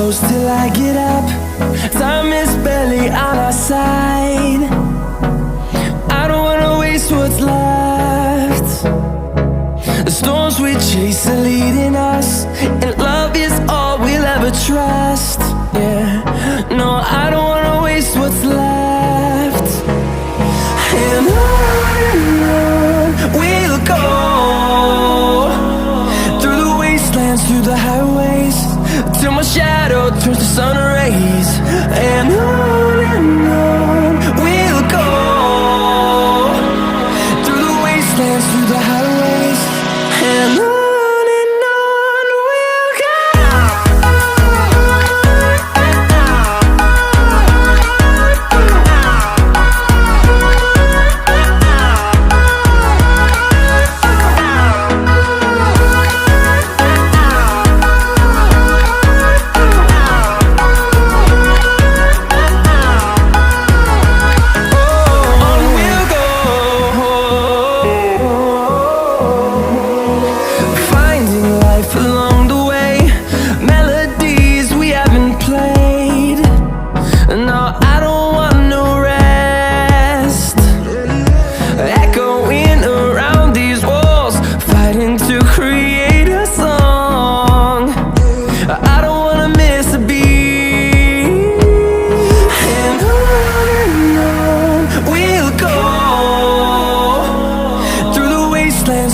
close till I get up. Time is barely on our side. I don't wanna waste what's left. The storms we chase are leading us, and love is all we'll ever trust. Yeah, no, I don't wanna waste what's left. And on we'll go, through the wastelands, through the highways, till my shadow turns to sun rays. And on we'll go, through the wastelands, through the highways, and on we'll go.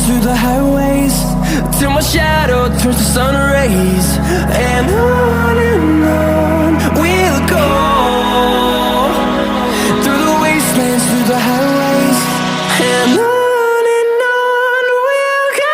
Through the highways, till my shadow turns to sun rays. And on we'll go, through the wastelands, through the highways, and on we'll go.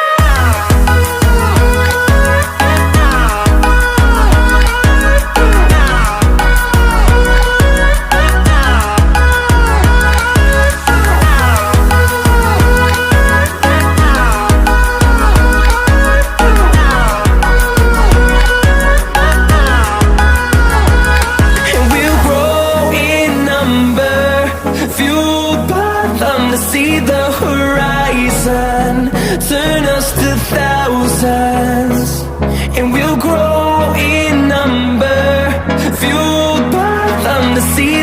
See the horizon turn us to thousands, and we'll grow in number, fueled by them to see